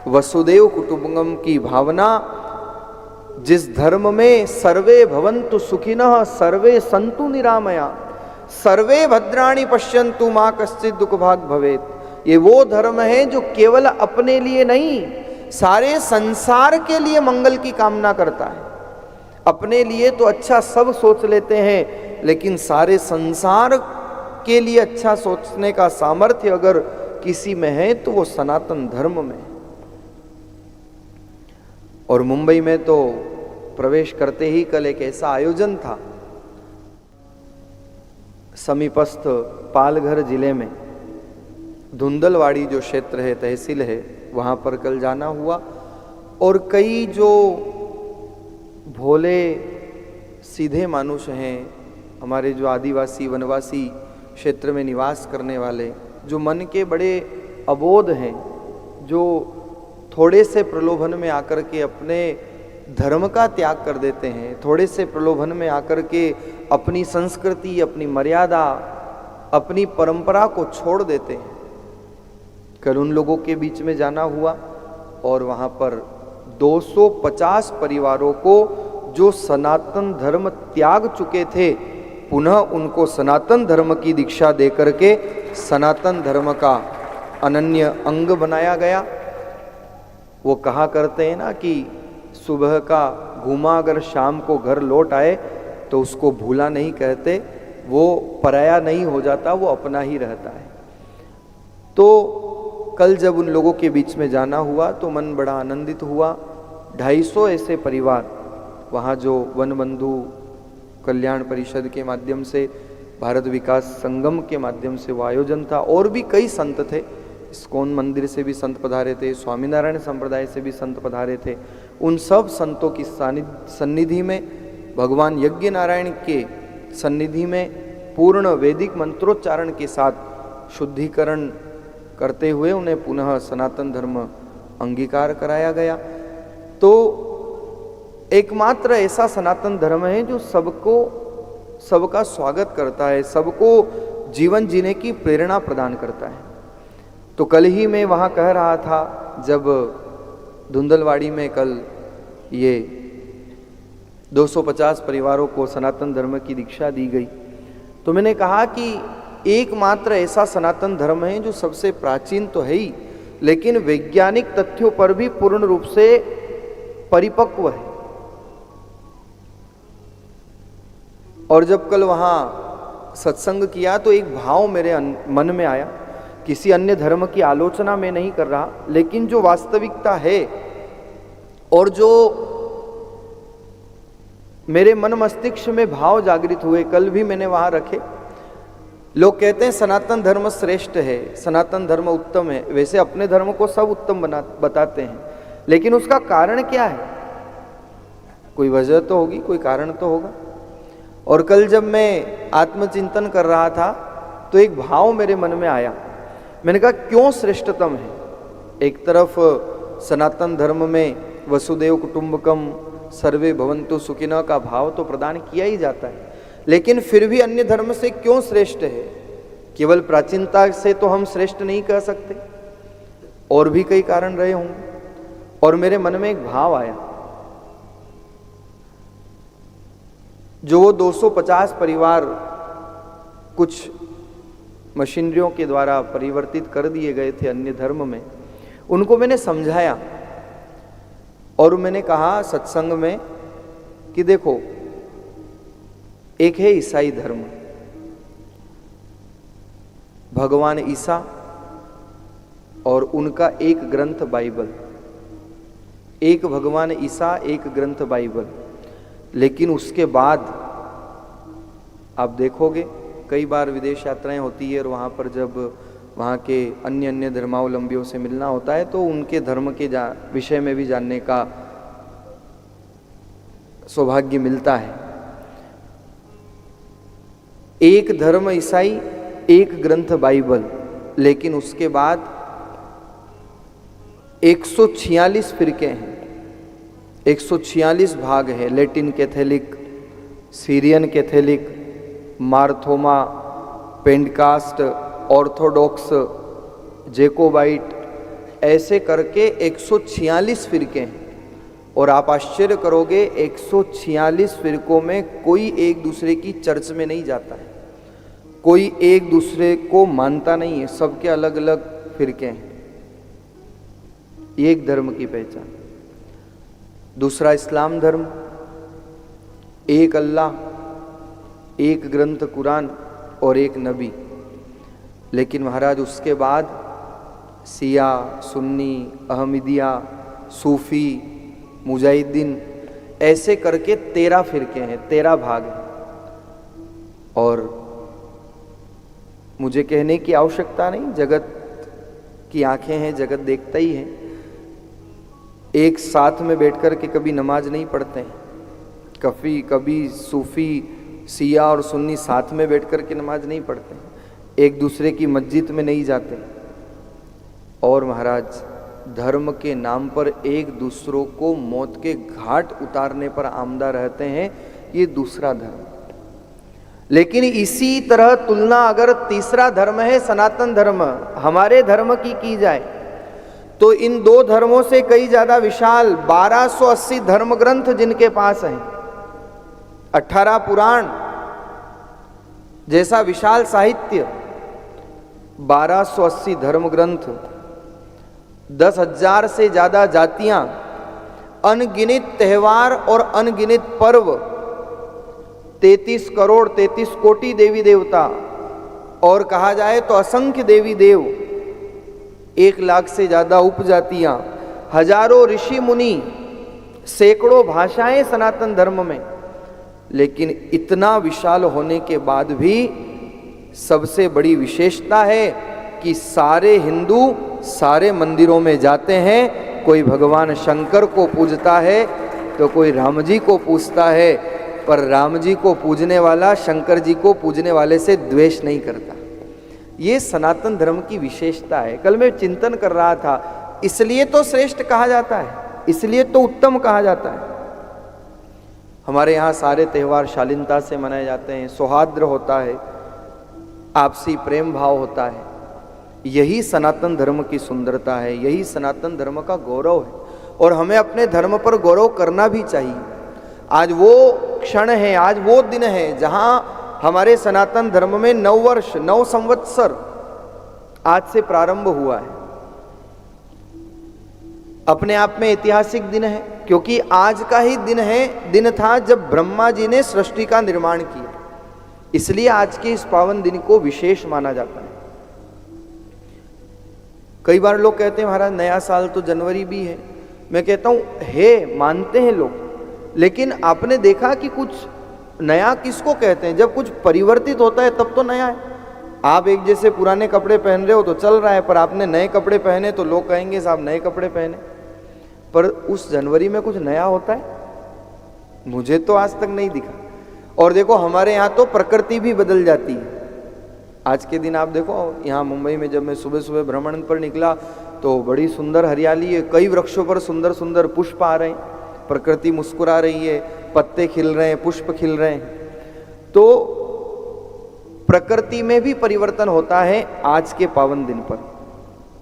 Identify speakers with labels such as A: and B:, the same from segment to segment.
A: वसुदेव कुटुंबकम की भावना, जिस धर्म में सर्वे भवन्तु सुखिनः सर्वे सन्तु निरामया सर्वे भद्राणि पश्यन्तु मा कश्चित् दुःख भाग भवेत्, ये वो धर्म है जो केवल अपने लिए नहीं, सारे संसार के लिए मंगल की कामना करता है। अपने लिए तो अच्छा सब सोच लेते हैं, लेकिन सारे संसार के लिए अच्छा सोचने का सामर्थ्य अगर किसी में है तो वो सनातन धर्म में। और मुंबई में तो प्रवेश करते ही कल एक ऐसा आयोजन था, समीपस्थ पालघर जिले में धुंदलवाड़ी जो क्षेत्र है, तहसील है, वहाँ पर कल जाना हुआ। और कई जो भोले सीधे मानुष हैं, हमारे जो आदिवासी वनवासी क्षेत्र में निवास करने वाले, जो मन के बड़े अबोध हैं, जो थोड़े से प्रलोभन में आकर के अपने धर्म का त्याग कर देते हैं, थोड़े से प्रलोभन में आकर के अपनी संस्कृति, अपनी मर्यादा, अपनी परंपरा को छोड़ देते हैं। कल उन लोगों के बीच में जाना हुआ और वहाँ पर 250 परिवारों को जो सनातन धर्म त्याग चुके थे, पुनः उनको सनातन धर्म की दीक्षा दे करके सनातन धर्म का अनन्य अंग बनाया गया। वो कहा करते हैं ना कि सुबह का घूमा अगर शाम को घर लौट आए तो उसको भूला नहीं कहते, वो पराया नहीं हो जाता, वो अपना ही रहता है। तो कल जब उन लोगों के बीच में जाना हुआ तो मन बड़ा आनंदित हुआ। 250 ऐसे परिवार, वहाँ जो वन बंधु कल्याण परिषद के माध्यम से, भारत विकास संगम के माध्यम से वो आयोजन था, और भी कई संत थे, इस्कॉन मंदिर से भी संत पधारे थे, स्वामीनारायण संप्रदाय से भी संत पधारे थे। उन सब संतों की सन्निधि में, भगवान यज्ञ नारायण के सन्निधि में पूर्ण वैदिक मंत्रोच्चारण के साथ शुद्धिकरण करते हुए उन्हें पुनः सनातन धर्म अंगीकार कराया गया। तो एकमात्र ऐसा सनातन धर्म है जो सबका स्वागत करता है, सबको जीवन जीने की प्रेरणा प्रदान करता है। तो कल ही मैं वहाँ कह रहा था, जब धुंदलवाड़ी में कल ये 250 परिवारों को सनातन धर्म की दीक्षा दी गई, तो मैंने कहा कि एकमात्र ऐसा सनातन धर्म है जो सबसे प्राचीन तो है ही, लेकिन वैज्ञानिक तथ्यों पर भी पूर्ण रूप से परिपक्व है। और जब कल वहाँ सत्संग किया तो एक भाव मेरे मन में आया, किसी अन्य धर्म की आलोचना मैं नहीं कर रहा, लेकिन जो वास्तविकता है और जो मेरे मन मस्तिष्क में भाव जागृत हुए, कल भी मैंने वहाँ रखे। लोग कहते हैं सनातन धर्म श्रेष्ठ है, सनातन धर्म उत्तम है। वैसे अपने धर्म को सब उत्तम बताते हैं, लेकिन उसका कारण क्या है? कोई वजह तो होगी, कोई कारण तो होगा। और कल जब मैं आत्मचिंतन कर रहा था तो एक भाव मेरे मन में आया। मैंने कहा क्यों श्रेष्ठतम है? एक तरफ सनातन धर्म में वसुदेव कुटुंबकम सर्वे भवन्तु सुखिनः का भाव तो प्रदान किया ही जाता है, लेकिन फिर भी अन्य धर्म से क्यों श्रेष्ठ है? केवल प्राचीनता से तो हम श्रेष्ठ नहीं कह सकते, और भी कई कारण रहे होंगे। और मेरे मन में एक भाव आया, जो वो 250 परिवार कुछ मशीनरियों के द्वारा परिवर्तित कर दिए गए थे अन्य धर्म में, उनको मैंने समझाया और मैंने कहा सत्संग में कि देखो, एक है ईसाई धर्म, भगवान ईसा और उनका एक ग्रंथ बाइबल, एक भगवान ईसा, एक ग्रंथ बाइबल। लेकिन उसके बाद आप देखोगे कई बार विदेश यात्राएं होती है और वहाँ पर जब वहाँ के अन्य धर्मावलंबियों से मिलना होता है तो उनके धर्म के विषय में भी जानने का सौभाग्य मिलता है। एक धर्म ईसाई, एक ग्रंथ बाइबल, लेकिन उसके बाद 146 फिरके हैं, 146 भाग हैं। Latin Catholic, Syrian Catholic, Marthoma, Pentecost, orthodox, Jacobite, ऐसे करके 146 फिरके हैं। और आप आश्चर्य करोगे 146 फिरकों में कोई एक दूसरे की चर्च में नहीं जाता है, कोई एक दूसरे को मानता नहीं है, सबके अलग अलग फिरके हैं। एक धर्म की पहचान। दूसरा इस्लाम धर्म, एक अल्लाह, एक ग्रंथ कुरान और एक नबी। लेकिन महाराज उसके बाद शिया, सुन्नी, अहमदिया, सूफी, मुजाहिदीन, ऐसे करके 13 फिरके हैं, 13 भाग हैं। और मुझे कहने की आवश्यकता नहीं, जगत की आंखें हैं, जगत देखता ही है। एक साथ में बैठकर के कभी नमाज नहीं पढ़ते हैं, कभी सूफी, शिया और सुन्नी साथ में बैठकर के नमाज नहीं पढ़ते हैं, एक दूसरे की मस्जिद में नहीं जाते। और महाराज धर्म के नाम पर एक दूसरों को मौत के घाट उतारने पर आमदा रहते हैं, ये दूसरा धर्म। लेकिन इसी तरह तुलना अगर तीसरा धर्म है सनातन धर्म, हमारे धर्म की जाए तो इन दो धर्मों से कई ज्यादा विशाल 1280 धर्म ग्रंथ जिनके पास हैं, 18 पुराण जैसा विशाल साहित्य, 1280 धर्म ग्रंथ, 10,000 से ज्यादा जातियां, अनगिनत त्योहार और अनगिनत पर्व, 33 करोड़ 33 कोटि देवी देवता, और कहा जाए तो असंख्य देवी देव, 1 लाख से ज्यादा उपजातियां, हजारों ऋषि मुनि, सैकड़ों भाषाएं सनातन धर्म में। लेकिन इतना विशाल होने के बाद भी सबसे बड़ी विशेषता है कि सारे हिंदू सारे मंदिरों में जाते हैं, कोई भगवान शंकर को पूजता है तो कोई राम जी को पूजता है, पर राम जी को पूजने वाला शंकर जी को पूजने वाले से द्वेष नहीं करता। ये सनातन धर्म की विशेषता है। कल मैं चिंतन कर रहा था, इसलिए तो श्रेष्ठ कहा जाता है, इसलिए तो उत्तम कहा जाता है। हमारे यहाँ सारे त्यौहार शालीनता से मनाए जाते हैं, सौहार्द होता है, आपसी प्रेम भाव होता है। यही सनातन धर्म की सुंदरता है, यही सनातन धर्म का गौरव है, और हमें अपने धर्म पर गौरव करना भी चाहिए। आज वो क्षण है, आज वो दिन है जहां हमारे सनातन धर्म में 9 वर्ष 9 संवत्सर आज से प्रारंभ हुआ है। अपने आप में ऐतिहासिक दिन है, क्योंकि आज का ही दिन था जब ब्रह्मा जी ने सृष्टि का निर्माण किया, इसलिए आज के इस पावन दिन को विशेष माना जाता है। कई बार लोग कहते हैं महाराज नया साल तो जनवरी भी है। मैं कहता हूं है, मानते हैं लोग, लेकिन आपने देखा कि कुछ नया किसको कहते हैं? जब कुछ परिवर्तित होता है तब तो नया है। आप एक जैसे पुराने कपड़े पहन रहे हो तो चल रहा है, पर आपने नए कपड़े पहने तो लोग कहेंगे साहब नए कपड़े पहने। पर उस जनवरी में कुछ नया होता है? मुझे तो आज तक नहीं दिखा। और देखो हमारे यहाँ तो प्रकृति भी बदल जाती है। आज के दिन आप देखो यहाँ मुंबई में जब मैं सुबह सुबह भ्रमण पर निकला तो बड़ी सुंदर हरियाली है, कई वृक्षों पर सुंदर सुंदर पुष्प आ रहे हैं, प्रकृति मुस्कुरा रही है, पत्ते खिल रहे हैं, पुष्प खिल रहे हैं। तो प्रकृति में भी परिवर्तन होता है आज के पावन दिन पर।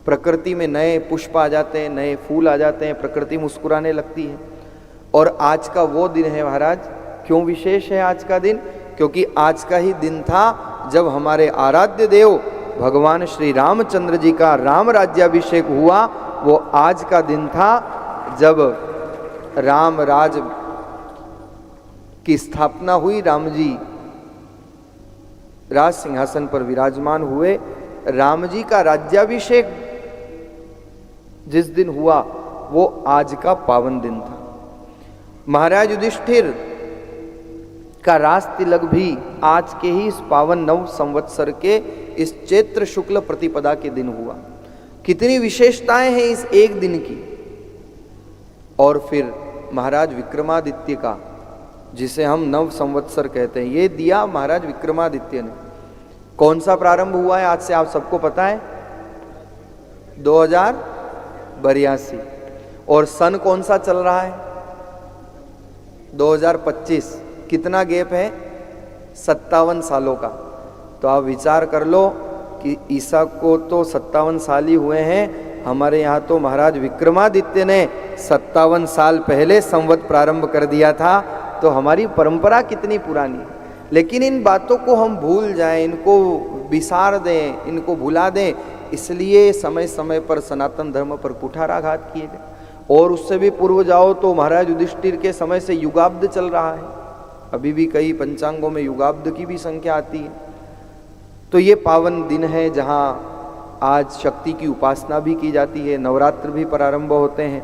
A: प्रकृति में नए पुष्प आ जाते हैं, नए फूल आ जाते हैं, प्रकृति मुस्कुराने लगती है। और आज का वो दिन है महाराज, क्यों विशेष है आज का दिन? क्योंकि आज का ही दिन था जब हमारे आराध्य देव भगवान श्री रामचंद्र जी का राम राज्याभिषेक हुआ। वो आज का दिन था जब राम राज की स्थापना हुई, राम जी राज सिंहासन पर विराजमान हुए। राम जी का राज्याभिषेक जिस दिन हुआ वो आज का पावन दिन था। महाराज युधिष्ठिर का राज तिलक भी आज के ही इस पावन 9 संवत्सर के इस चैत्र शुक्ल प्रतिपदा के दिन हुआ। कितनी विशेषताएं हैं इस एक दिन की। और फिर महाराज विक्रमादित्य का, जिसे हम 9 संवत्सर कहते हैं, ये दिया महाराज विक्रमादित्य ने। कौन सा प्रारंभ हुआ है आज से आप सबको पता है? 2082। और सन कौन सा चल रहा है? 2025। कितना गैप है? 57 सालों का। तो आप विचार कर लो कि ईसा को तो 57 साल ही हुए हैं, हमारे यहाँ तो महाराज विक्रमादित्य ने 57 साल पहले संवत प्रारंभ कर दिया था, तो हमारी परंपरा कितनी पुरानी है। लेकिन इन बातों को हम भूल जाएं, इनको विसार दें, इनको भुला दें, इसलिए समय समय पर सनातन धर्म पर कुठाराघात किए गए। और उससे भी पूर्व जाओ तो महाराज युधिष्ठिर के समय से युगाब्द चल रहा है, अभी भी कई पंचांगों में युगाब्द की भी संख्या आती है। तो ये पावन दिन है जहाँ आज शक्ति की उपासना भी की जाती है, नवरात्र भी प्रारंभ होते हैं।